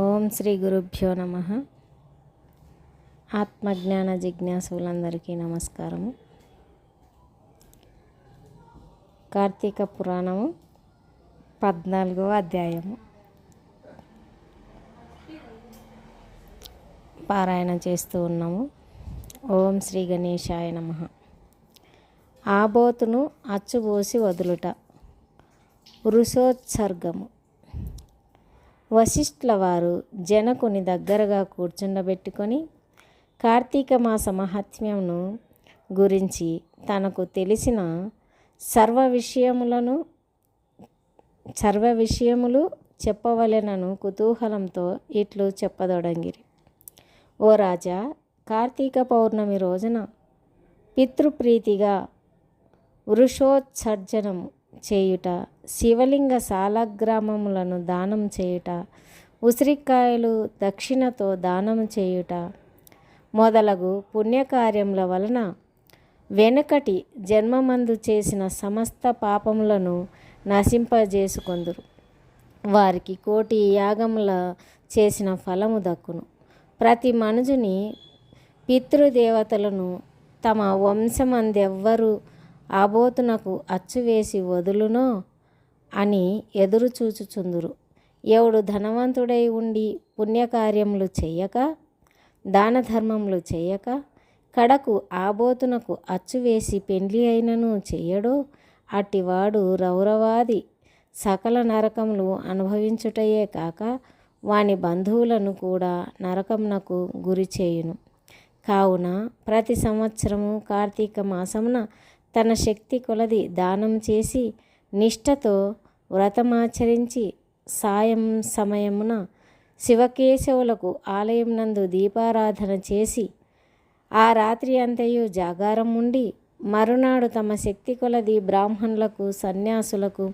ఓం శ్రీ గురుభ్యో నమ. ఆత్మజ్ఞాన జిజ్ఞాసులందరికీ నమస్కారము. కార్తీక పురాణము 14వ అధ్యాయము పారాయణ చేస్తూ ఉన్నాము. ఓం శ్రీ గణేశాయ నమ. ఆబోతును అచ్చుబోసి వదులుట. పురుషోత్సర్గము. వశిష్ఠుల వారు జనకుని దగ్గరగా కూర్చుండబెట్టుకొని కార్తీక మాస మహాత్మ్యమును గురించి తనకు తెలిసిన సర్వ విషయములు చెప్పవలెనను కుతూహలంతో ఇట్లు చెప్పదొడంగిరి. ఓ రాజా, కార్తీక పౌర్ణమి రోజున పితృప్రీతిగా వృషోత్సర్జనము చేయుట, శివలింగ సాలగ్రామములను దానం చేయుట, ఉసిరికాయలు దక్షిణతో దానం చేయుట మొదలగు పుణ్యకార్యముల వలన వెనుకటి జన్మమందు చేసిన సమస్త పాపములను నశింపజేసుకొందురు. వారికి 1,000,000 యాగముల చేసిన ఫలము దక్కును. ప్రతి మనుజుని పితృదేవతలను తమ వంశమందెవ్వరు ఆబోతునకు అచ్చువేసి వదులునో అని ఎదురు చూచుచుందురు. ఎవడు ధనవంతుడై ఉండి పుణ్యకార్యములు చెయ్యక, దాన ధర్మములు చెయ్యక, కడకు ఆబోతునకు అచ్చువేసి పెండ్లి అయినను చెయ్యడో అట్టివాడు రౌరవాది సకల నరకములు అనుభవించుటయే కాక వాని బంధువులను కూడా నరకమునకు గురి చేయును. కావున ప్రతి సంవత్సరము కార్తీక మాసమున తన శక్తి కొలది దానం చేసి నిష్ఠతో వ్రతమాచరించి సాయం సమయమున శివకేశవులకు ఆలయం నందు దీపారాధన చేసి ఆ రాత్రి అంతయు జాగారం ఉండి మరునాడు తమ శక్తి కొలది బ్రాహ్మణులకు సన్యాసులకు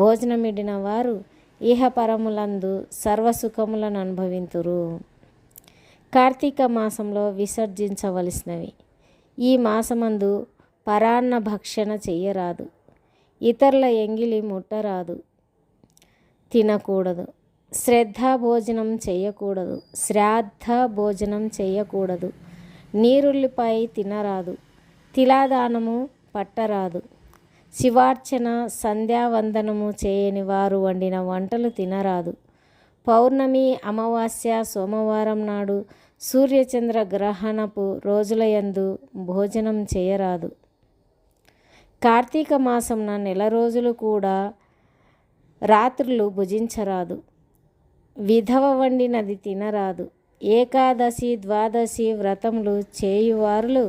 భోజనమిడిన వారు ఇహపరములందు సర్వసుఖములను అనుభవింతురు. కార్తీక మాసంలో విసర్జించవలసినవి. ఈ మాసమందు పరాన్న భక్షణ చెయ్యరాదు. ఇతరుల ఎంగిలి ముట్టరాదు, తినకూడదు. శ్రాద్ధ భోజనం చేయకూడదు. నీరుల్లిపాయ తినరాదు. తిలాదానము పట్టరాదు. శివార్చన సంధ్యావందనము చేయని వారు వండిన వంటలు తినరాదు. పౌర్ణమి, అమావాస్య, సోమవారం నాడు సూర్యచంద్ర గ్రహణపు రోజులయందు భోజనం చేయరాదు. కార్తీక మాసంన 1 రోజులు కూడా రాత్రులు భుజించరాదు. విధవ వండినది తినరాదు. ఏకాదశి, ద్వాదశి వ్రతములు చేయువారులు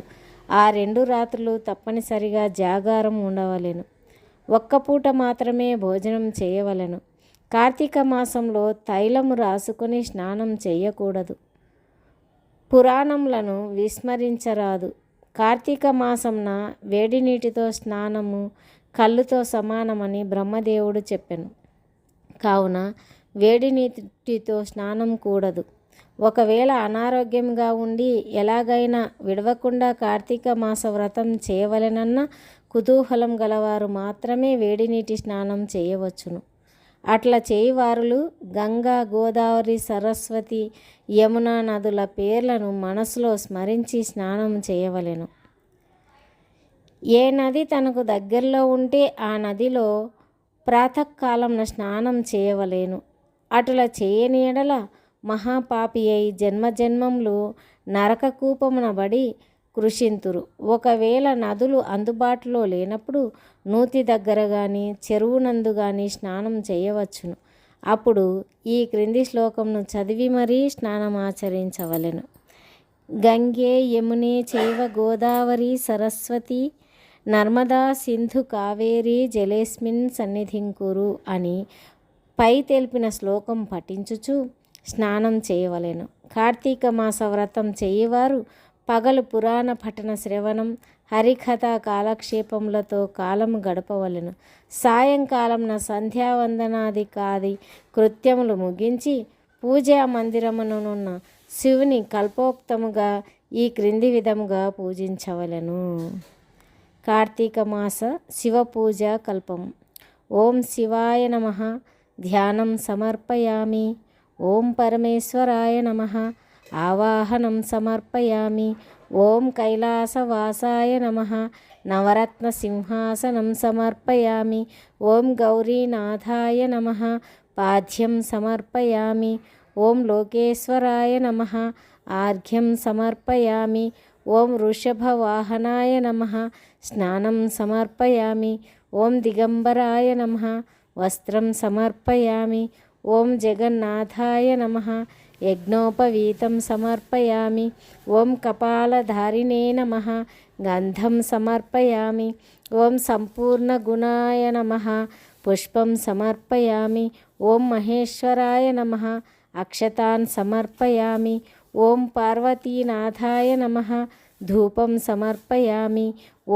ఆ 2 రాత్రులు తప్పనిసరిగా జాగారం ఉండవలెను. ఒక్కపూట మాత్రమే భోజనం చేయవలెను. కార్తీక మాసంలో తైలము రాసుకొని స్నానం చేయకూడదు. పురాణములను విస్మరించరాదు. కార్తీక మాసంన వేడి నీటితో స్నానము కళ్ళుతో సమానమని బ్రహ్మదేవుడు చెప్పెను. కావున వేడి నీటితో స్నానం కూడదు. ఒకవేళ అనారోగ్యంగా ఉండి ఎలాగైనా విడవకుండా కార్తీక మాస వ్రతం చేయవలెనన్న కుతూహలం గలవారు మాత్రమే వేడి నీటి స్నానం చేయవచ్చును. అట్లా చేయువారులు గంగా, గోదావరి, సరస్వతి, యమున నదుల పేర్లను మనసులో స్మరించి స్నానం చేయవలెను. ఏ నది తనకు దగ్గరలో ఉంటే ఆ నదిలో ప్రాతకాలంన స్నానం చేయవలెను. అటులా చేయని ఎడల మహాపాపి అయి జన్మజన్మములు నరకకూపమున బడి కృషింతురు. ఒకవేళ నదులు అందుబాటులో లేనప్పుడు నూతి దగ్గర కానీ చెరువునందు కానీ స్నానం చేయవచ్చును. అప్పుడు ఈ క్రింది శ్లోకంను చదివి మరీ స్నానం ఆచరించవలెను. గంగే యమునే చైవ గోదావరి సరస్వతి నర్మదా సింధు కావేరి జలేస్మిన్ సన్నిధింకురు అని పై తెలిపిన శ్లోకం పఠించుచు స్నానం చేయవలెను. కార్తీక మాస వ్రతం చేయువారు పగలు పురాణ పఠన శ్రవణం, హరికథ కాలక్షేపములతో కాలము గడపవలెను. సాయంకాలంన సంధ్యావందనాదికాది కృత్యములు ముగించి పూజా మందిరమునున్న శివుని కల్పోక్తముగా ఈ క్రింది విధముగా పూజించవలెను. కార్తీక మాస శివ పూజా కల్పము. ఓం శివాయ నమః. ధ్యానం సమర్పయామి. ఓం పరమేశ్వరాయ నమః. ఆవాహనం సమర్పయామి. ఓం కైలాసవాసాయ నమః. నవరత్న సింహాసనం సమర్పయామి. ఓం గౌరీనాథాయ నమః. పాద్యం సమర్పయామి. ఓం లోకేశ్వరాయ నమః. ఆర్ఘ్యం సమర్పయామి. ఓం వృషభవాహనాయ నమః. స్నానం సమర్పయామి. ఓం దిగంబరాయ నమః. వస్త్రం సమర్పయామి. ఓం జగన్నాథాయ నమః. యజ్ఞోపవీతం సమర్పయామి. ఓం కపాలధారిణే నమః. గంధం సమర్పయామి. ఓం సంపూర్ణ గుణాయ నమః. పుష్పం సమర్పయామి. ఓం మహేశ్వరాయ నమః. అక్షతాన్ సమర్పయామి. ఓం పార్వతీనాథాయ నమః. ధూపం సమర్పయామి.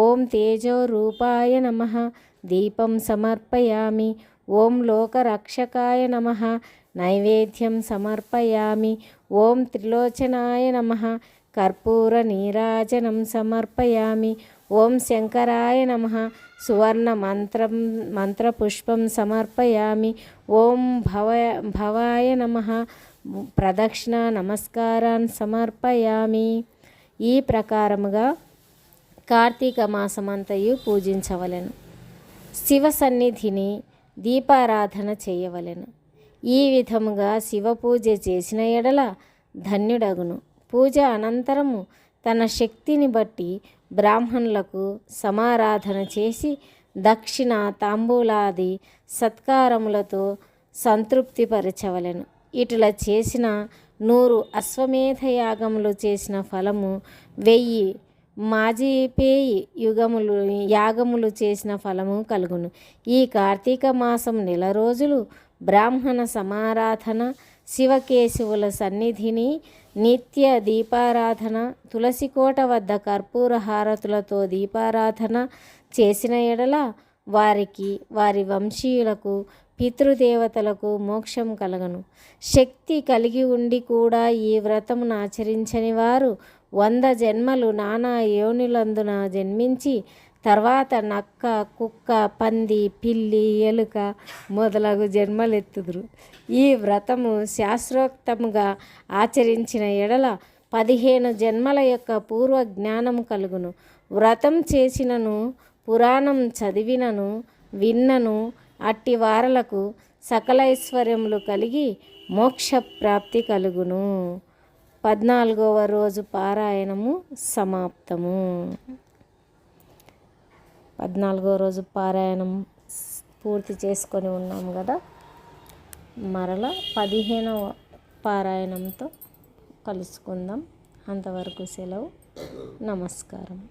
ఓం తేజోరూపాయ నమః. దీపం సమర్పయామి. ఓం లోకరక్షకాయ నమః. నైవేద్యం సమర్పయామి. ఓం త్రిలోచనాయ నమః. కర్పూర నీరాజనం సమర్పయామి. ఓం శంకరాయ నమః. సువర్ణ మంత్రపుష్పం సమర్పయామి. ఓం భవాయ నమః. ప్రదక్షిణ నమస్కారాన్ సమర్పయామి. ఈ ప్రకారముగా కార్తీక మాసమంతయు పూజించవలెను. శివ సన్నిధిని దీపారాధన చేయవలెను. ఈ విధముగా శివ పూజ చేసిన ఎడల ధన్యుడగును. పూజ అనంతరము తన శక్తిని బట్టి బ్రాహ్మణులకు సమారాధన చేసి దక్షిణ తాంబూలాది సత్కారములతో సంతృప్తిపరచవలెను. ఇటులా చేసిన 100 అశ్వమేధ యాగములు చేసిన ఫలము 1000 మాజిపేయి యాగములు చేసిన ఫలము కలుగును. ఈ కార్తీక మాసం నెల రోజులు బ్రాహ్మణ సమారాధన, శివకేశవుల సన్నిధిని నిత్య దీపారాధన, తులసికోట వద్ద కర్పూర హారతులతో దీపారాధన చేసిన ఎడల వారికి, వారి వంశీయులకు, పితృదేవతలకు మోక్షం కలగను. శక్తి కలిగి ఉండి కూడా ఈ వ్రతమును ఆచరించని వారు 100 జన్మలు నానా యోనులందున జన్మించి తర్వాత నక్క, కుక్క, పంది, పిల్లి, ఎలుక మొదలగు జన్మలెత్తుదురు. ఈ వ్రతము శాస్త్రోక్తముగా ఆచరించిన ఎడల 15 జన్మల యొక్క పూర్వ జ్ఞానము కలుగును. వ్రతం చేసినను, పురాణం చదివినను, విన్నను అట్టి వారలకు సకలైశ్వర్యములు కలిగి మోక్షప్రాప్తి కలుగును. 14వ రోజు పారాయణము సమాప్తము. 14వ రోజు పారాయణం పూర్తి చేసుకొని ఉన్నాము కదా. మరలా 15వ పారాయణంతో కలుసుకుందాం. అంతవరకు సెలవు. నమస్కారం.